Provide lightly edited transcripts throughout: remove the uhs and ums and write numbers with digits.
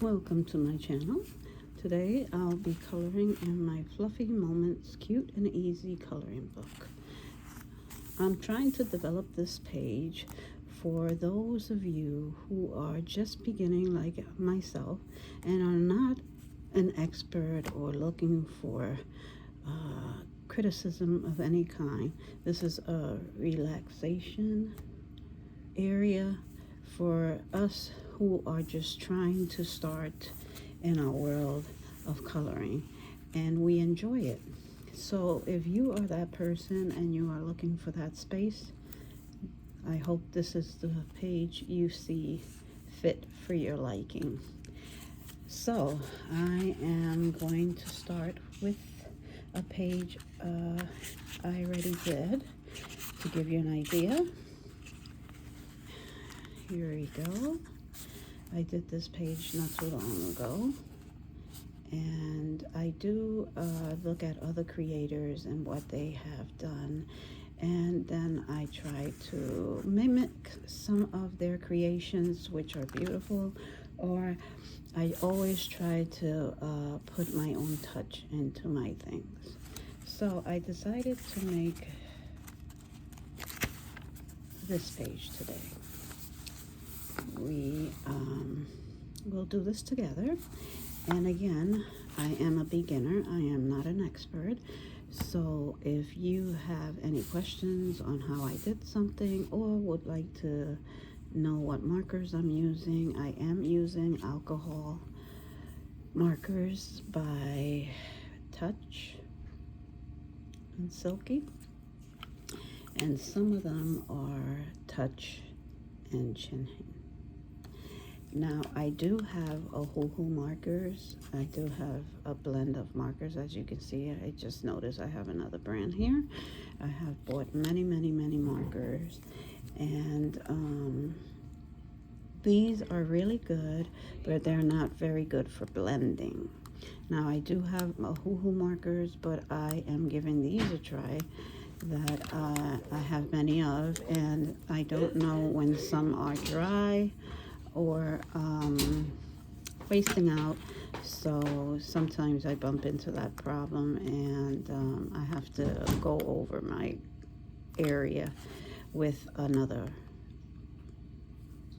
Welcome to my channel. Today I'll be coloring in my Fluffy Moments Cute and Easy coloring book. I'm trying to develop this page for those of you who are just beginning like myself and are not an expert or looking for criticism of any kind. This is a relaxation area for us who are just trying to start in our world of coloring, and we enjoy it. So if you are that person and you are looking for that space, I hope this is the page you see fit for your liking. So I am going to start with a page I already did to give you an idea. Here we go. I did this page not too long ago, and I do look at other creators and what they have done, and then I try to mimic some of their creations, which are beautiful, or I always try to put my own touch into my things. So I decided to make this page today. We will do this together, and again, I am a beginner. I am not an expert, so if you have any questions on how I did something or would like to know what markers I'm using, I am using alcohol markers by Touch and Silky, and some of them are Touch and Chin. Now I do have a Hoo markers. I do have a blend of markers. As you can see, I just noticed I have another brand here. I have bought many markers, and these are really good, but they're not very good for blending. Now I do have a Hoo markers, but I am giving these a try that I have many of, and I don't know when some are dry or wasting out, so sometimes I bump into that problem, and I have to go over my area with another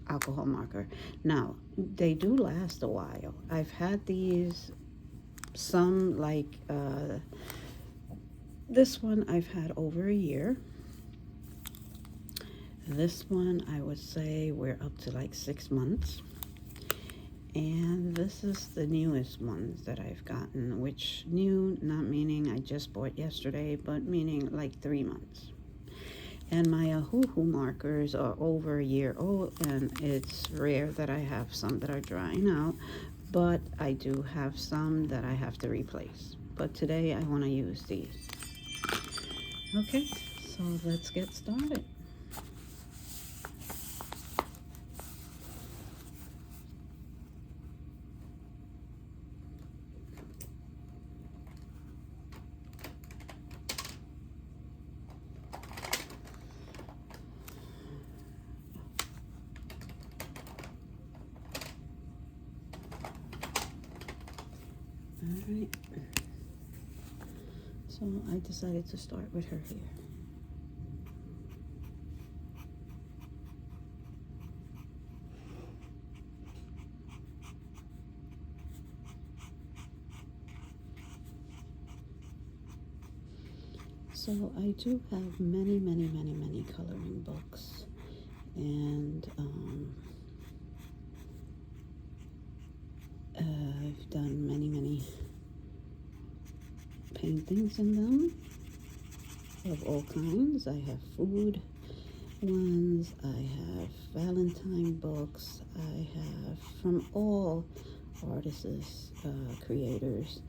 alcohol marker. Now they do last a while. I've had these, some like this one I've had over a year. This one, I would say we're up to like 6 months. And this is the newest ones that I've gotten, which new, not meaning I just bought yesterday, but meaning like 3 months. And my Hoo markers are over a year old, and it's rare that I have some that are drying out, but I do have some that I have to replace. But today I want to use these. Okay, so let's get started. Alright, so I decided to start with her here. So I do have many coloring books, and I've done many paintings in them of all kinds. I have food ones, I have Valentine books, I have from all artists, creators.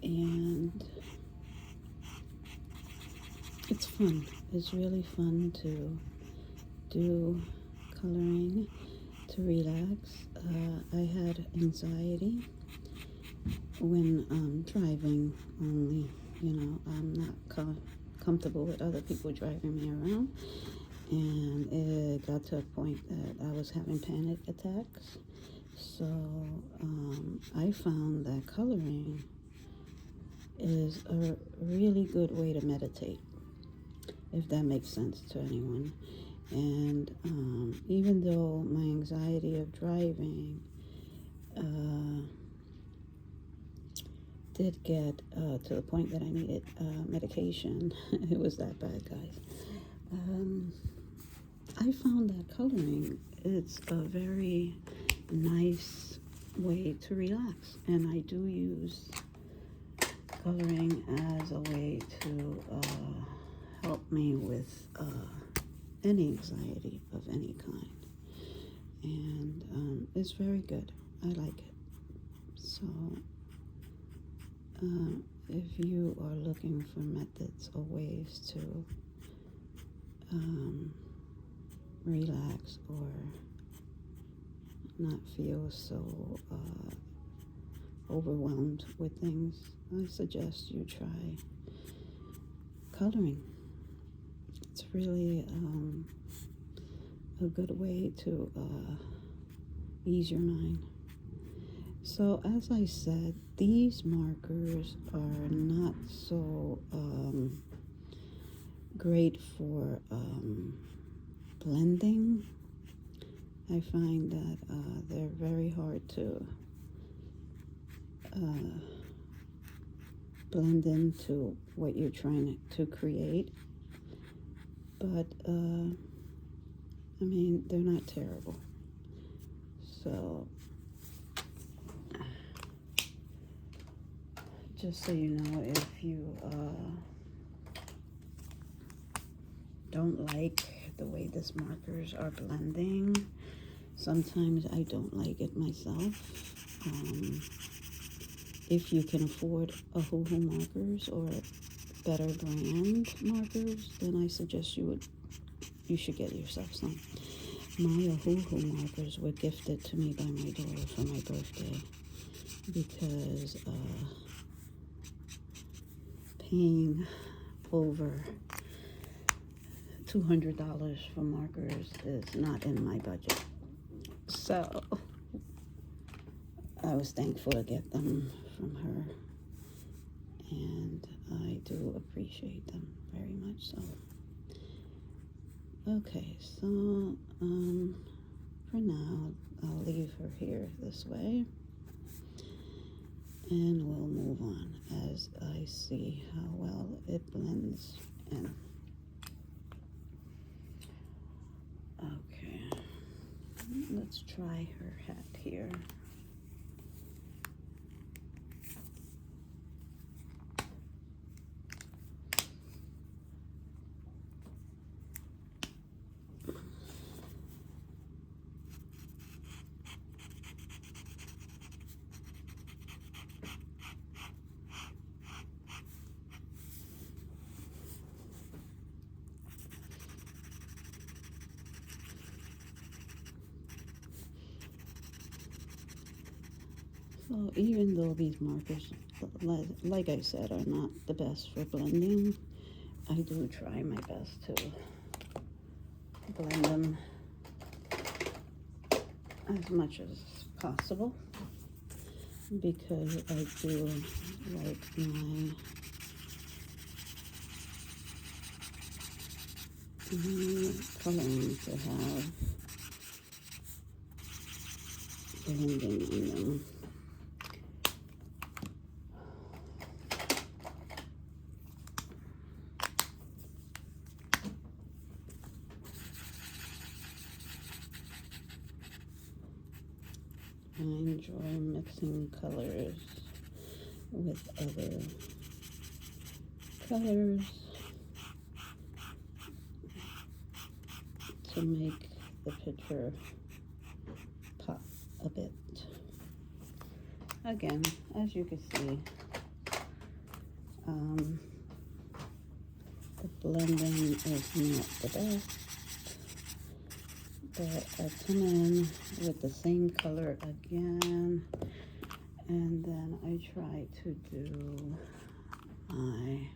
And it's fun. It's really fun to do coloring to relax. I had anxiety when driving only. You know, I'm not comfortable with other people driving me around, and it got to a point that I was having panic attacks. So I found that coloring is a really good way to meditate, if that makes sense to anyone. And even though my anxiety of driving did get to the point that I needed medication, it was that bad, guys. I found that coloring is a very nice way to relax, and I do use coloring as a way to help me with any anxiety of any kind, and it's very good. I like it. So if you are looking for methods or ways to relax or not feel so overwhelmed with things, I suggest you try coloring. It's really a good way to ease your mind. So as I said, these markers are not so great for blending. I find that they're very hard to blend into what you're trying to create. But, I mean, they're not terrible. So, just so you know, if you don't like the way these markers are blending, sometimes I don't like it myself. If you can afford Ohuhu markers or better brand markers, then I suggest you should get yourself some. My Ohuhu markers were gifted to me by my daughter for my birthday, because paying over $200 for markers is not in my budget. So I was thankful to get them from her, and I do appreciate them very much so. Okay, so for now, I'll leave her here this way, and we'll move on as I see how well it blends in. Okay, let's try her hat here. So even though these markers, like I said, are not the best for blending, I do try my best to blend them as much as possible, because I do like my coloring to have blending in them. I enjoy mixing colors with other colors to make the picture pop a bit. Again, as you can see, the blending is not the best, but I come in with the same color again, and then I try to do my,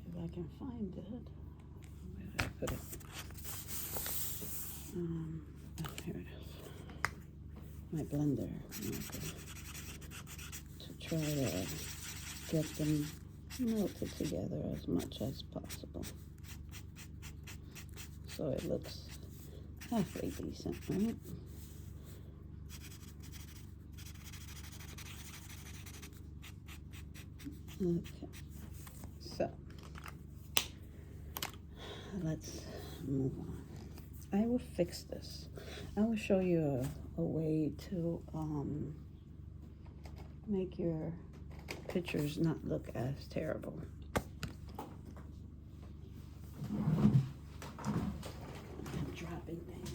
if I can find it, put it? Here it is. My blender marker, to try to get them melted together as much as possible, so it looks halfway decent, right? Okay, so let's move on. I will fix this. I will show you a way to make your pictures not look as terrible. I'm dropping things.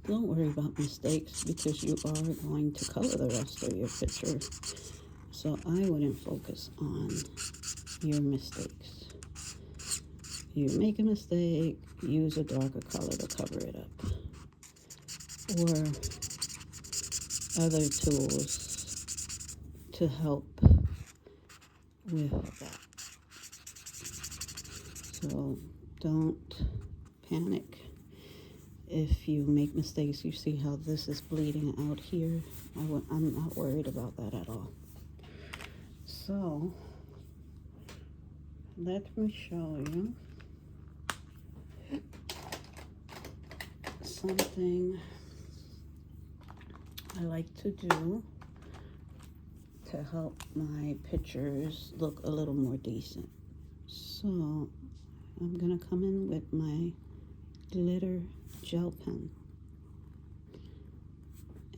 Don't worry about mistakes, because you are going to color the rest of your picture. So I wouldn't focus on your mistakes. You make a mistake, use a darker color to cover it up, or other tools to help with that. So don't panic. If you make mistakes, you see how this is bleeding out here. I'm not worried about that at all. So let me show you something I like to do to help my pictures look a little more decent. So I'm gonna come in with my glitter gel pen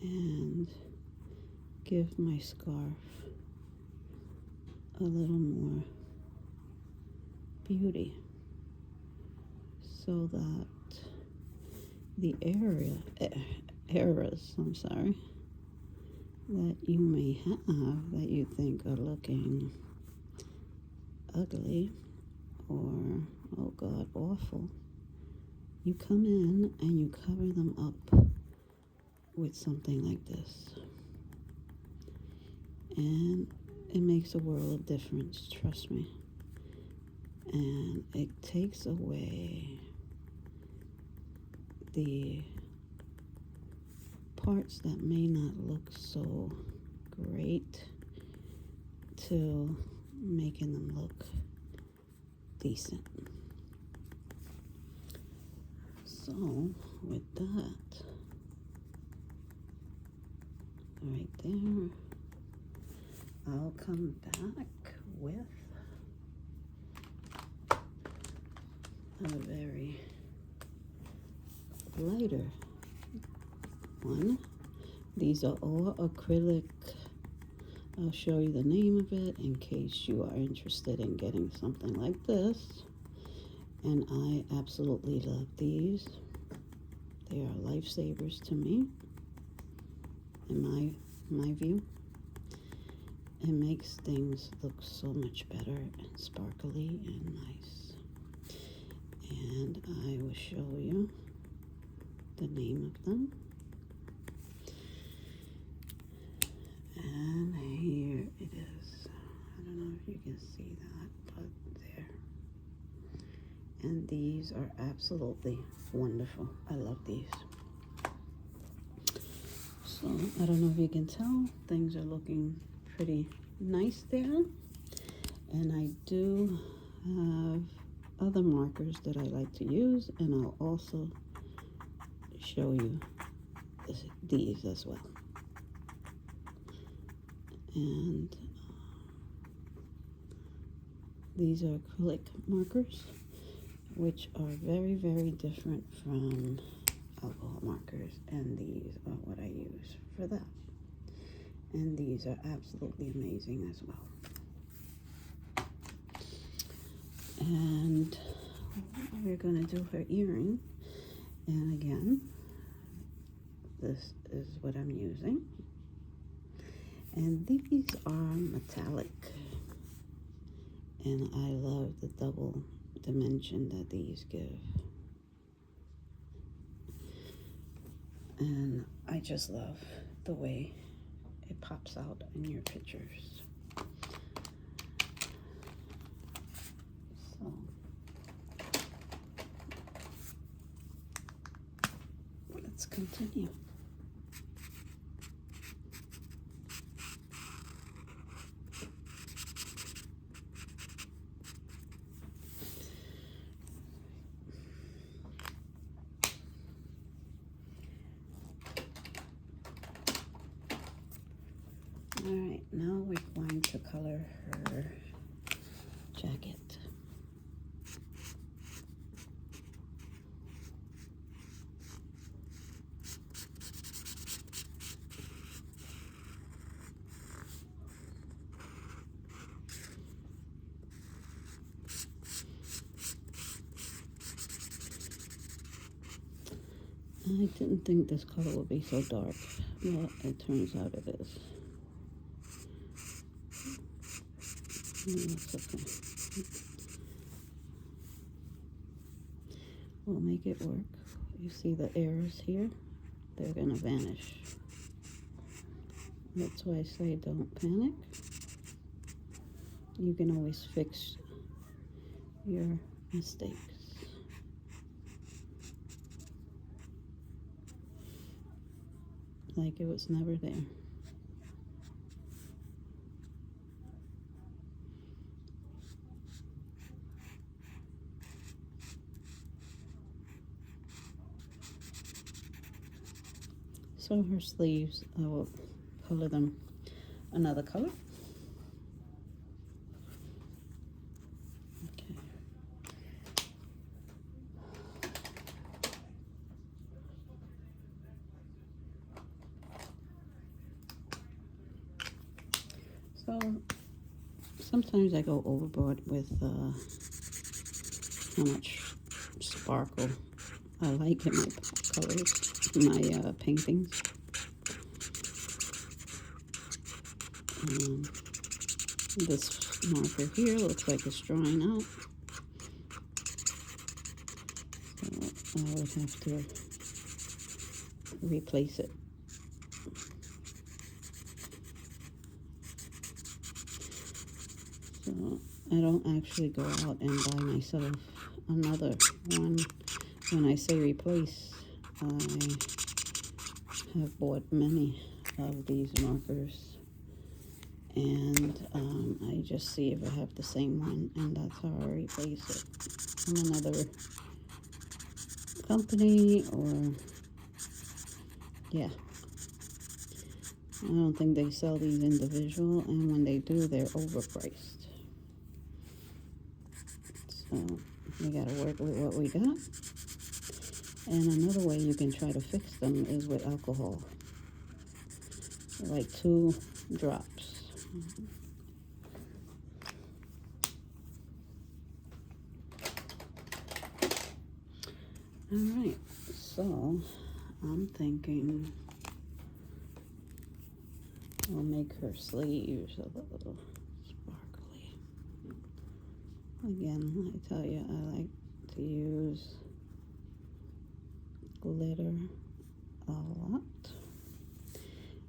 and give my scarf a little more beauty, so that the errors, that you may have that you think are looking ugly or, oh God, awful, you come in and you cover them up with something like this. And it makes a world of difference, trust me. And it takes away the parts that may not look so great to making them look decent. So with that, right there, I'll come back with a very lighter one. These are all acrylic. I'll show you the name of it in case you are interested in getting something like this. And I absolutely love these. They are lifesavers to me, in my view. It makes things look so much better and sparkly and nice. And I will show you the name of them. And here it is. I don't know if you can see that, but there. And these are absolutely wonderful. I love these. So I don't know if you can tell, things are looking pretty nice there. And I do have other markers that I like to use, and I'll also show you these as well. And these are acrylic markers, which are very, very different from alcohol markers, and these are what I use for that. And these are absolutely amazing as well. And we're going to do her earring. And again, this is what I'm using. And these are metallic. And I love the double dimension that these give. And I just love the way it pops out in your pictures. So let's continue. All right, now we're going to color her jacket. I didn't think this color would be so dark, but it turns out it is. That's okay. We'll make it work. You see the errors here? They're gonna vanish. That's why I say don't panic. You can always fix your mistakes. Like it was never there. So her sleeves, I will color them another color. Okay. So sometimes I go overboard with how much sparkle I like in my colors, my paintings. This marker here looks like it's drying out, so I would have to replace it. So I don't actually go out and buy myself another one. When I say replace, I have bought many of these markers, and I just see if I have the same one, and that's how I replace it from another company. Or yeah, I don't think they sell these individual, and when they do, they're overpriced. So we gotta work with what we got. And another way you can try to fix them is with alcohol, like 2 drops. All right, so I'm thinking we'll make her sleeves a little sparkly. Again, I tell you, I like to use glitter a lot.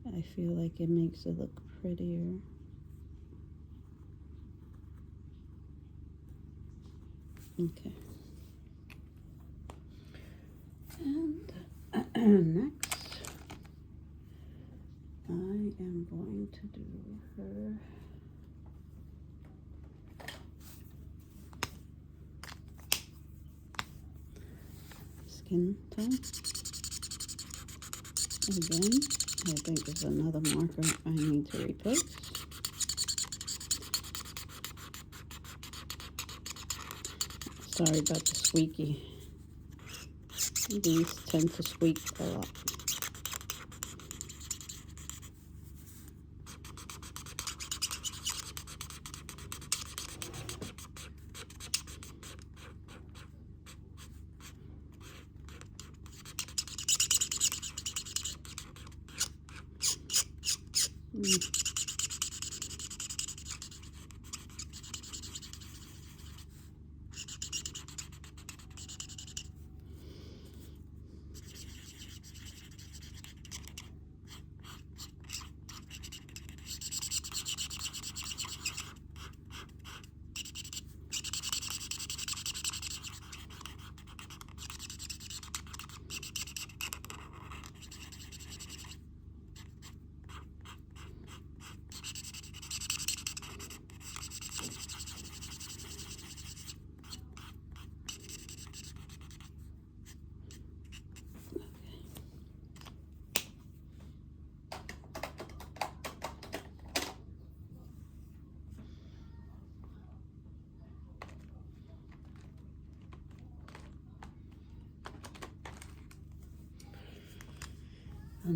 I feel like it makes it look prettier. Okay. And next, I am going to do her skin tone. Again, I think there's another marker I need to replace. Sorry about the squeaky. These tend to squeak a lot.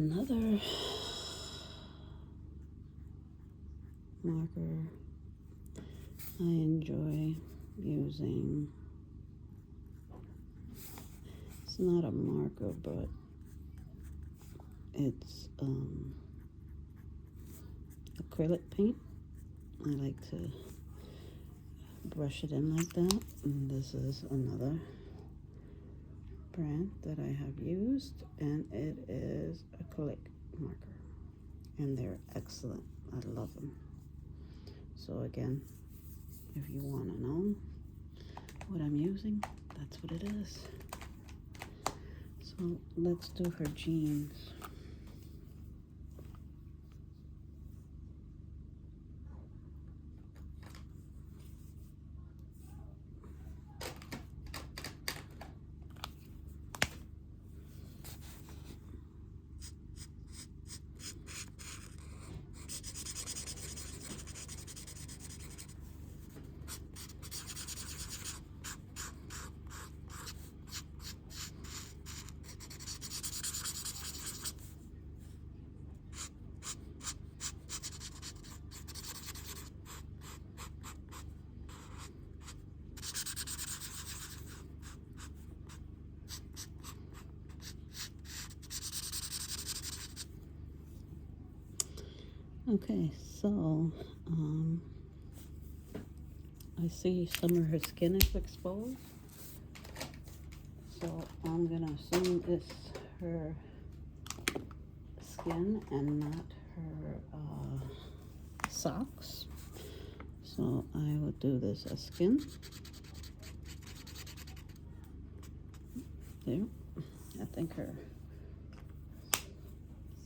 Another marker I enjoy using. It's not a marker, but it's acrylic paint. I like to brush it in like that. And this is another brand that I have used, and it is acrylic marker, and they're excellent. I love them. So again, if you want to know what I'm using, that's what it is. So let's do her jeans. Okay, so I see some of her skin is exposed, so I'm gonna assume it's her skin and not her socks. So I will do this as skin. There. I think her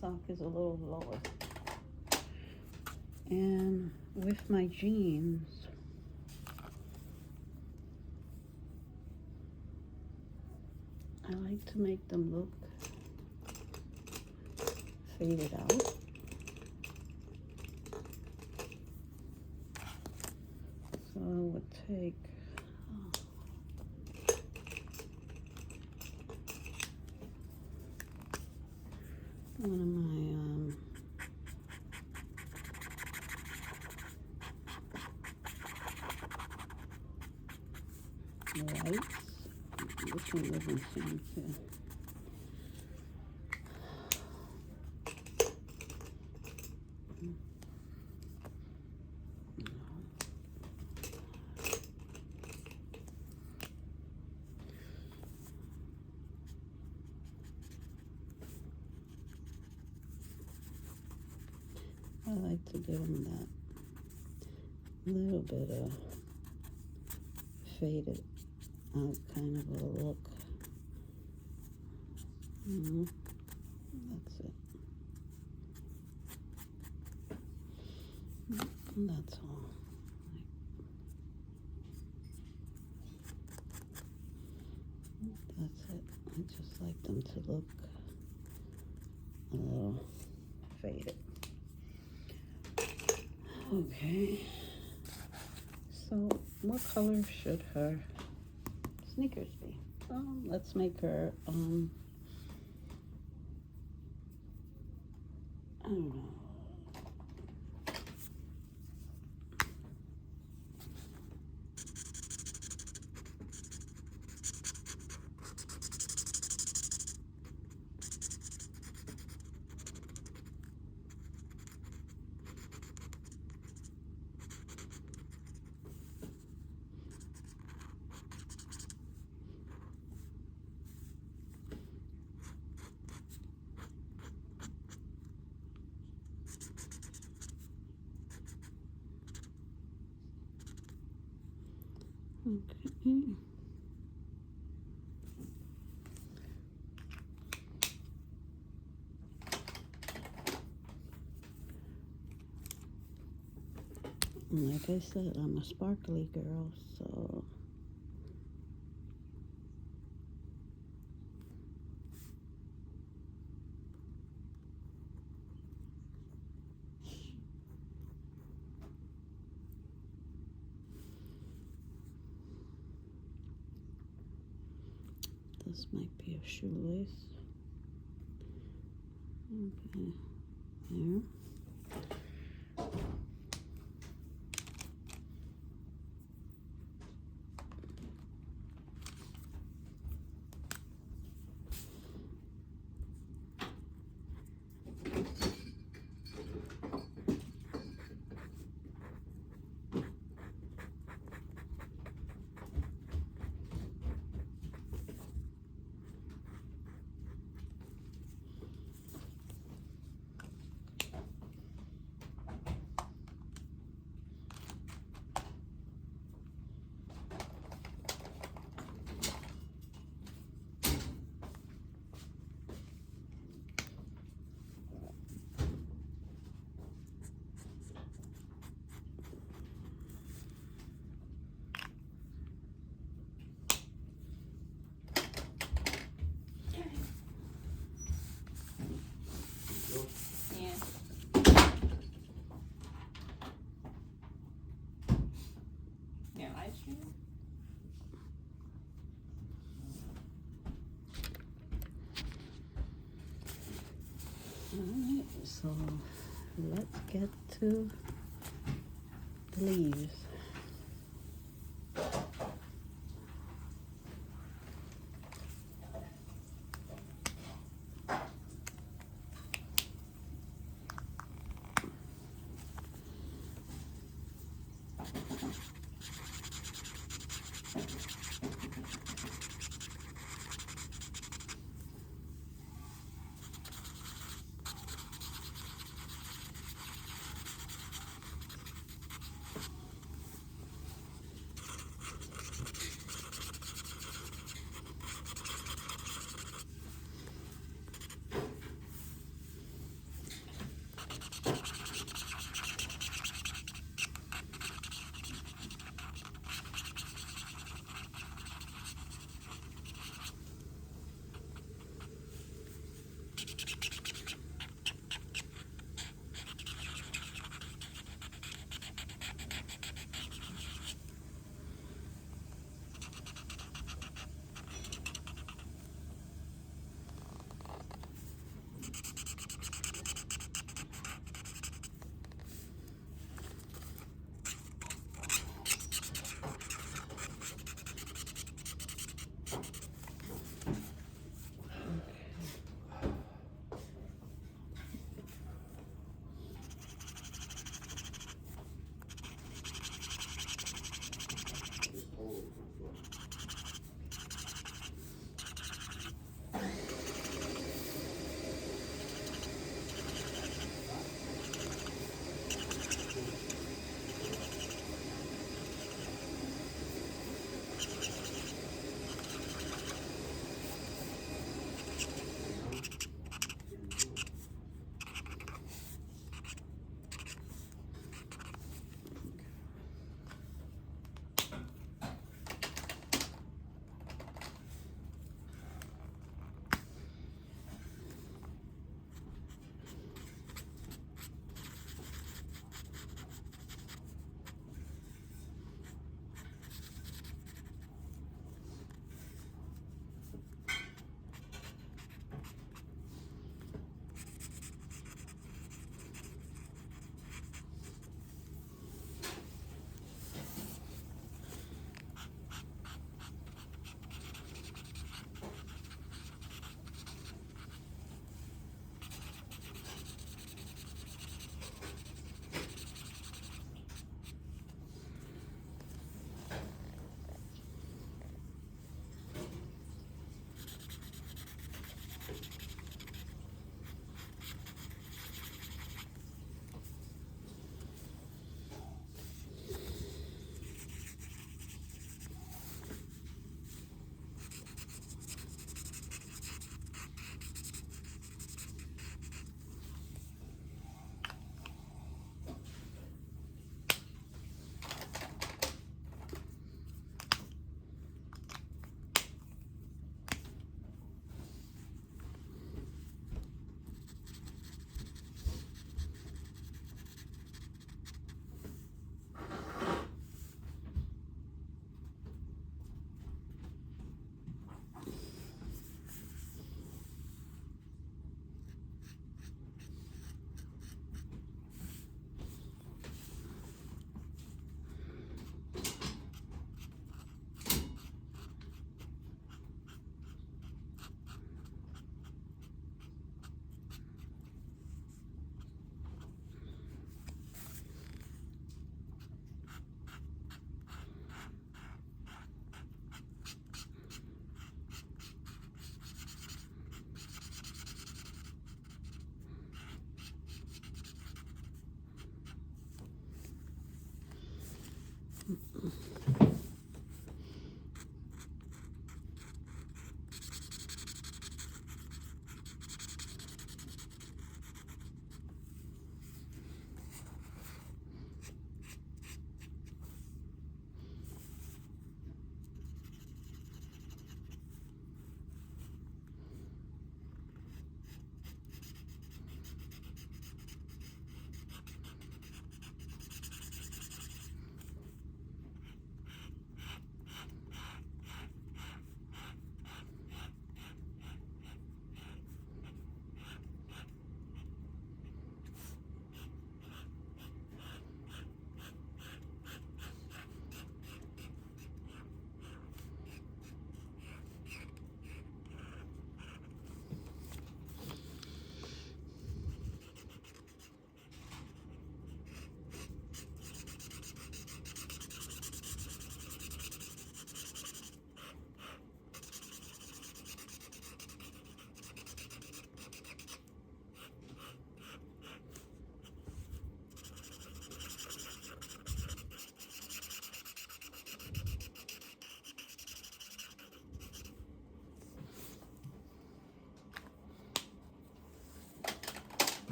sock is a little lower. And with my jeans, I like to make them look faded out. So I would take one of my whites. Which one doesn't seem to? I like to give them that little bit of faded out kind of a look. That's it. That's all. That's it. I just like them to look a little faded. Okay. So what color should her sneakers be? Let's make her, I don't know. Okay. Like I said, I'm a sparkly girl, so this might be a shoelace. Okay, there. Yeah, live stream. Alright, so let's get to the leaves.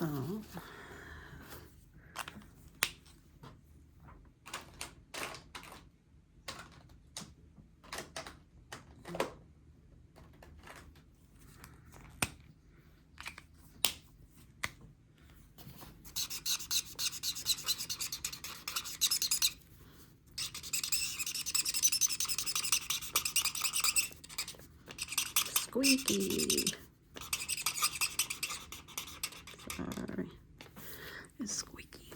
So squeaky. Sorry. It's squeaky.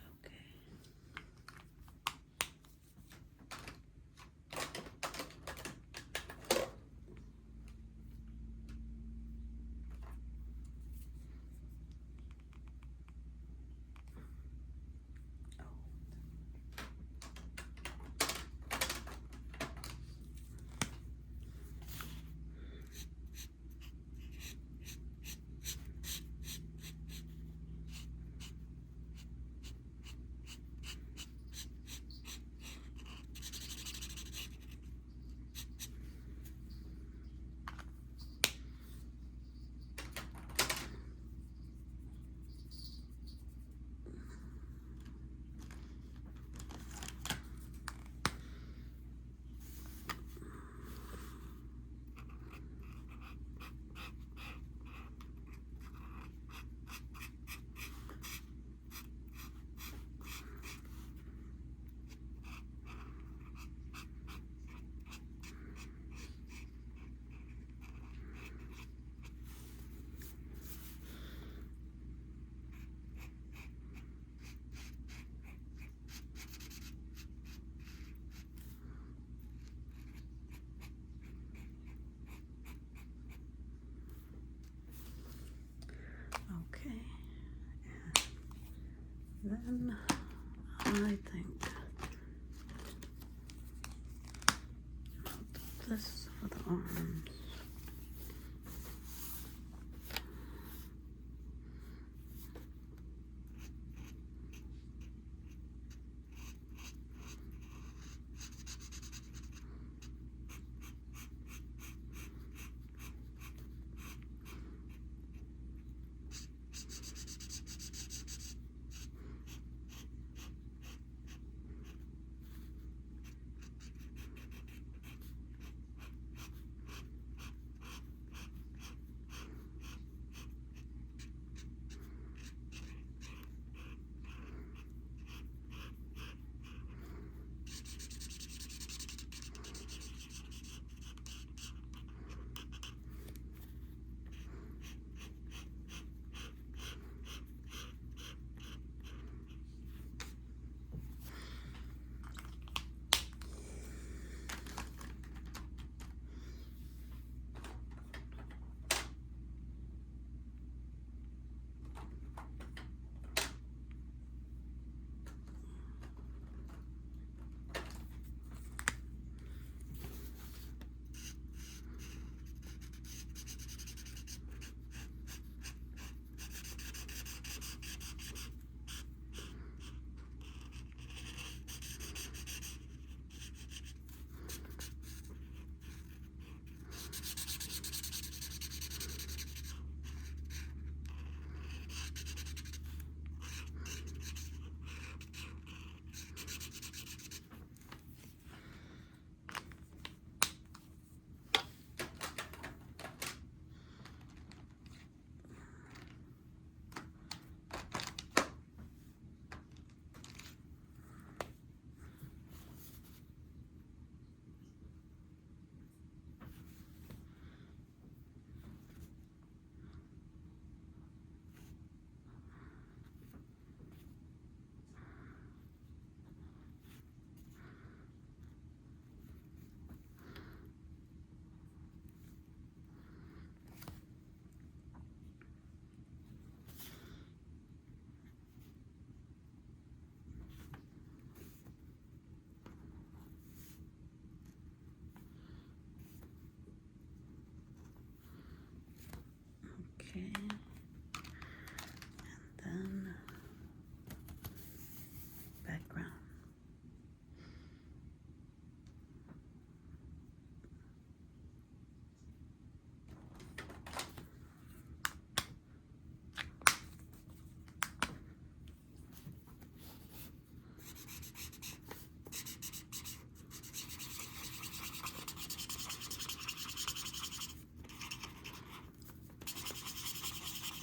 Okay. Okay. Then I think this for the arms.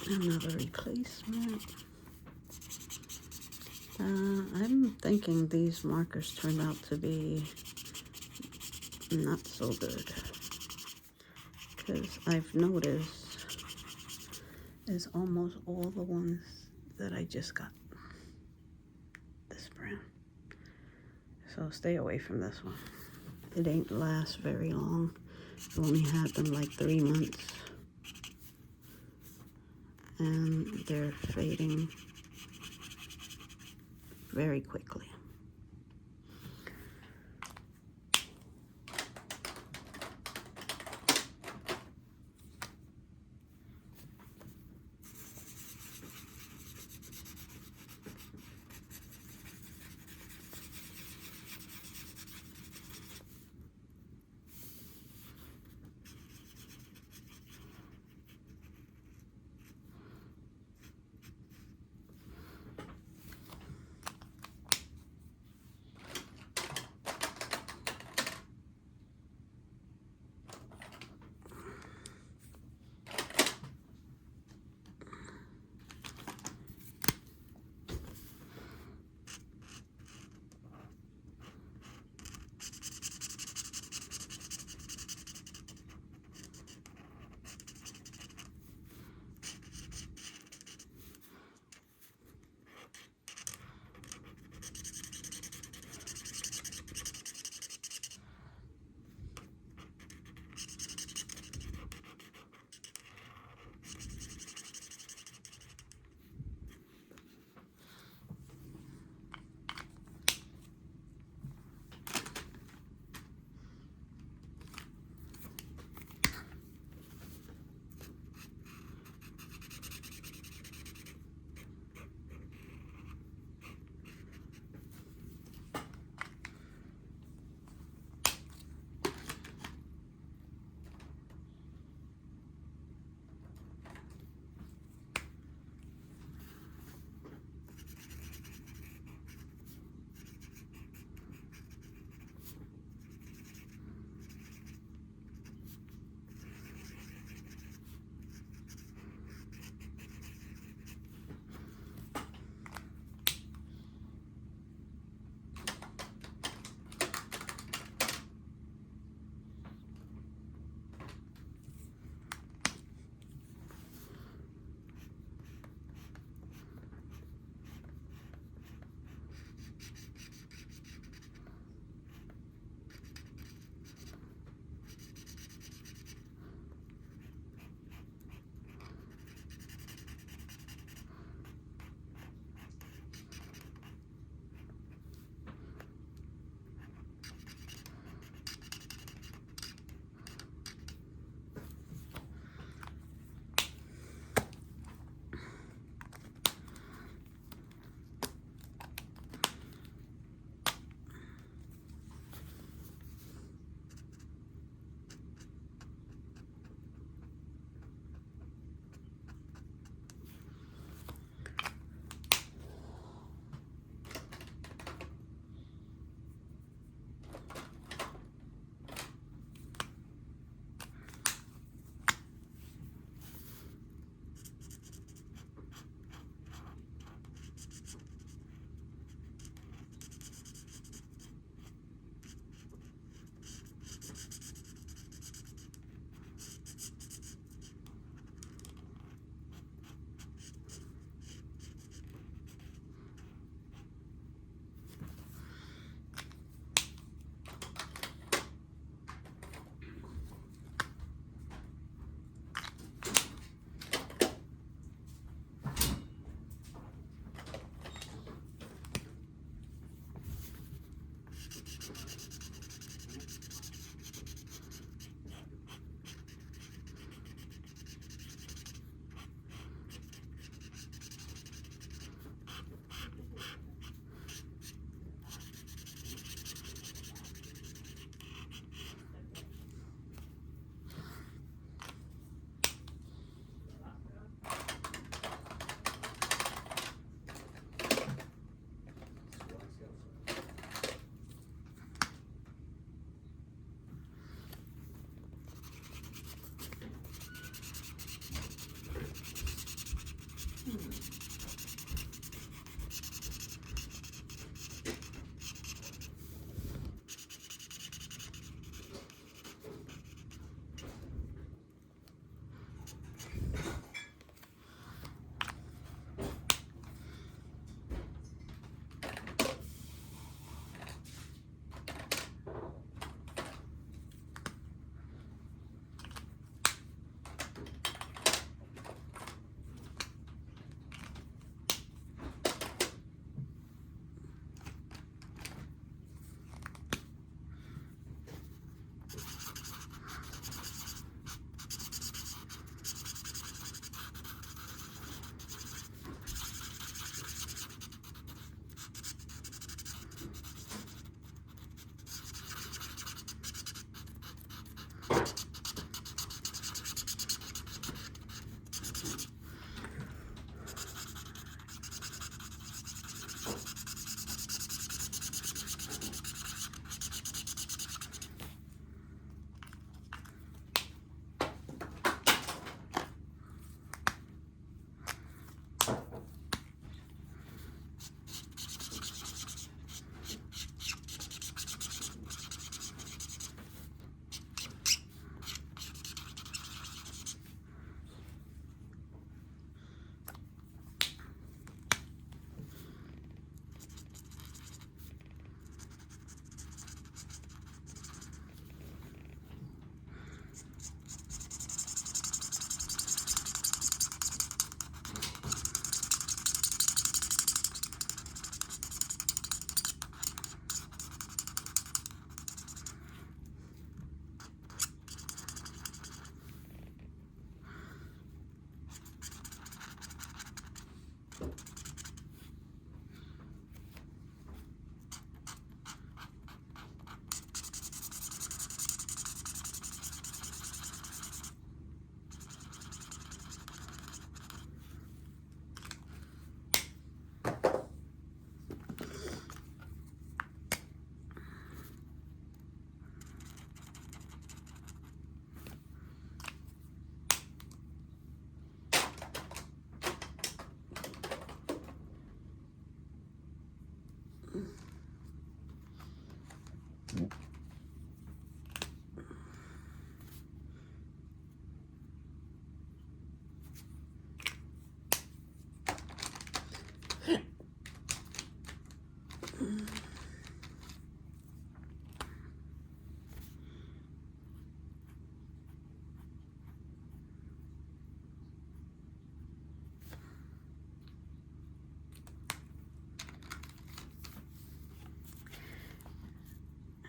Another replacement. I'm thinking these markers turned out to be not so good, because I've noticed is almost all the ones that I just got this brand. So stay away from this one. It ain't last very long. I've only had them like 3 months, and they're fading very quickly.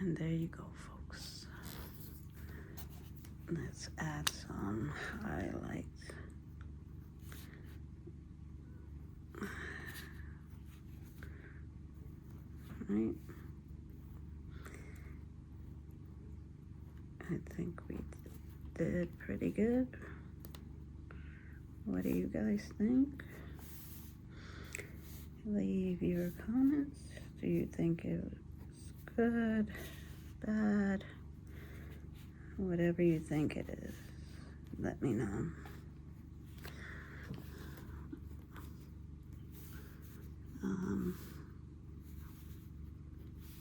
And there you go, folks. Let's add some highlights. Right. I think we did pretty good. What do you guys think? Leave your comments. Do you think it was good, bad, whatever you think it is? Let me know.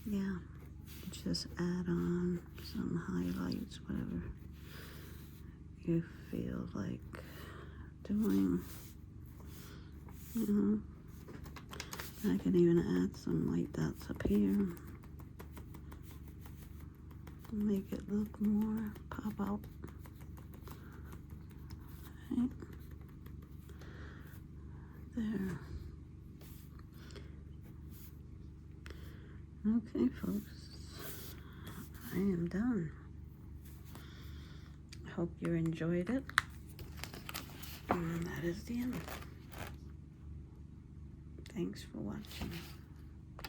Yeah, just add on some highlights, whatever you feel like doing. You know, I can even add some light dots up here. Make it look more pop out. Right there. Okay, folks, I am done. I hope you enjoyed it. And that is the end. Thanks for watching.